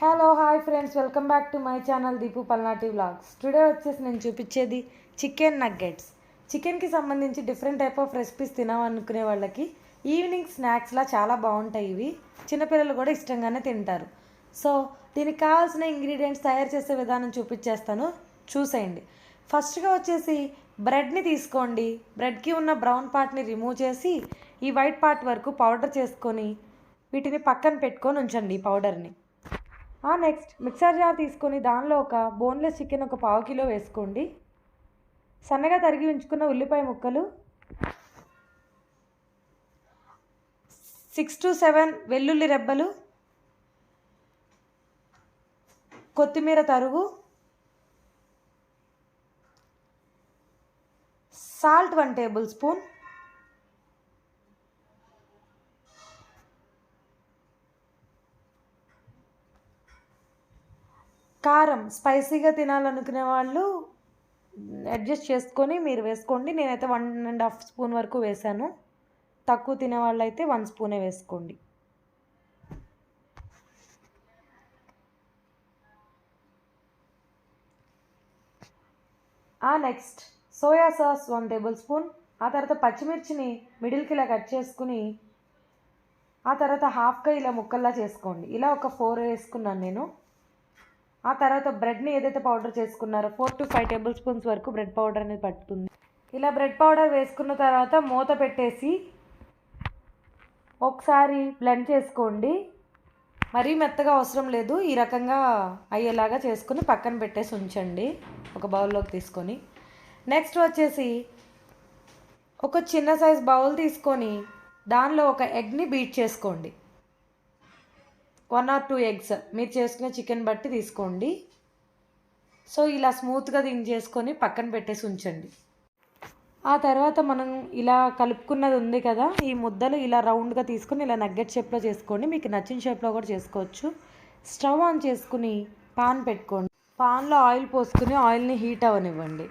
Hello hi friends, welcome back to my channel Deepu Palnati vlogs. Today వచ్చేసి నేను చూపించేది chicken nuggets. చికెన్కి సంబంధించి డిఫరెంట్ టైప్ ఆఫ్ రెసిపీస్ తినాలనుకునే వాళ్ళకి ఈవినింగ్ స్నాక్స్లా చాలా బాగుంటాయి. ఇవి చిన్నపిల్లలు కూడా ఇష్టంగానే తింటారు. సో దీనికి కావాల్సిన ఇంగ్రీడియంట్స్ తయారు చేసే విధానం చూపించేస్తాను, చూసేయండి. ఫస్ట్గా వచ్చేసి బ్రెడ్ని తీసుకోండి. బ్రెడ్కి ఉన్న బ్రౌన్ పార్ట్ని రిమూవ్ చేసి ఈ వైట్ పార్ట్ వరకు పౌడర్ చేసుకొని వీటిని పక్కన పెట్టుకొని ఉంచండి ఈ పౌడర్ని. నెక్స్ట్ మిక్సర్ జార్ తీసుకొని దానిలో ఒక బోన్లెస్ చికెన్ ఒక 1/2 కిలో వేసుకోండి. సన్నగా తరిగి ఉంచుకున్న ఉల్లిపాయ ముక్కలు, 6 to 7 వెల్లుల్లి రెబ్బలు, కొత్తిమీర తరుగు, సాల్ట్ 1 టేబుల్ స్పూన్, కారం స్పైసీగా తినాలనుకునే వాళ్ళు అడ్జస్ట్ చేసుకొని మీరు వేసుకోండి. నేనైతే 1.5 స్పూన్ వరకు వేసాను. తక్కువ తినే వాళ్ళు అయితే 1 స్పూనే వేసుకోండి. Next soya sauce 1 table spoon. ఆ తర్వాత పచ్చిమిర్చిని మిడిల్కి ఇలా కట్ చేసుకుని ఆ తర్వాత హాఫ్గా ఇలా ముక్కల్లా చేసుకోండి. ఇలా ఒక 4 వేసుకున్నాను నేను. ఆ తర్వాత బ్రెడ్ని ఏదైతే పౌడర్ చేసుకున్నారో 4 to 5 టేబుల్ స్పూన్స్ వరకు బ్రెడ్ పౌడర్ అనేది పట్టుతుంది. ఇలా బ్రెడ్ పౌడర్ వేసుకున్న తర్వాత మూత పెట్టేసి ఒకసారి బ్లెండ్ చేసుకోండి. మరీ మెత్తగా అవసరం లేదు, ఈ రకంగా అయ్యేలాగా చేసుకుని పక్కన పెట్టేసి ఉంచండి ఒక బౌల్లోకి తీసుకొని. నెక్స్ట్ వచ్చేసి ఒక చిన్న సైజ్ బౌల్ తీసుకొని దానిలో ఒక ఎగ్ని బీట్ చేసుకోండి. 1 or 2 ఎగ్స్ మీరు చేసుకునే చికెన్ బట్టి తీసుకోండి. సో ఇలా స్మూత్గా దీన్ని చేసుకొని పక్కన పెట్టేసి ఉంచండి. ఆ తర్వాత మనం ఇలా కలుపుకున్నది ఉంది కదా, ఈ ముద్దలు ఇలా రౌండ్గా తీసుకొని ఇలా నగ్గెట్ షేప్లో చేసుకోండి. మీకు నచ్చిన షేప్లో కూడా చేసుకోవచ్చు. స్టవ్ ఆన్ చేసుకుని పాన్ పెట్టుకోండి. పాన్లో ఆయిల్ పోసుకుని ఆయిల్ని హీట్ అవ్వనివ్వండి.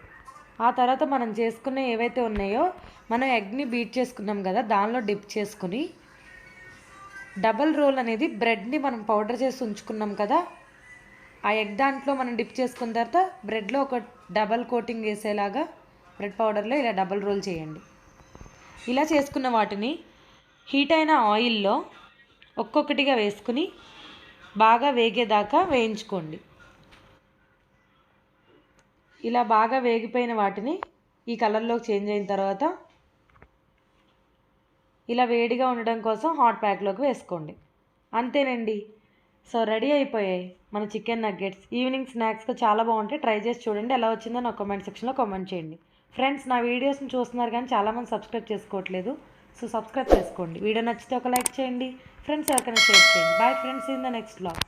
ఆ తర్వాత మనం చేసుకున్న ఏవైతే ఉన్నాయో మనం ఎగ్ని బీట్ చేసుకున్నాం కదా, దానిలో డిప్ చేసుకుని డబల్ రోల్ అనేది బ్రెడ్ని మనం పౌడర్ చేసి ఉంచుకున్నాం కదా, ఆ ఎగ్ దాంట్లో మనం డిప్ చేసుకున్న తర్వాత బ్రెడ్లో ఒక డబల్ కోటింగ్ వేసేలాగా బ్రెడ్ పౌడర్లో ఇలా డబల్ రోల్ చేయండి. ఇలా చేసుకున్న వాటిని హీట్ అయిన ఆయిల్లో ఒక్కొక్కటిగా వేసుకుని బాగా వేగేదాకా వేయించుకోండి. ఇలా బాగా వేగిపోయిన వాటిని ఈ కలర్లోకి చేంజ్ అయిన తర్వాత ఇలా వేడిగా ఉండడం కోసం హాట్ ప్యాక్లోకి వేసుకోండి. అంతేనండి. సో రెడీ అయిపోయాయి మన చికెన్ నగ్గెట్స్. ఈవినింగ్ స్నాక్స్గా చాలా బాగుంటాయి. ట్రై చేసి చూడండి, ఎలా వచ్చిందో నా కామెంట్ సెక్షన్లో కామెంట్ చేయండి. ఫ్రెండ్స్, నా వీడియోస్ని చూస్తున్నారు కానీ చాలామంది సబ్స్క్రైబ్ చేసుకోవట్లేదు. సో సబ్స్క్రైబ్ చేసుకోండి. వీడియో నచ్చితే ఒక లైక్ చేయండి. ఫ్రెండ్స్ ఎవరికైనా షేర్ చేయండి. Bye friends, in the next vlog.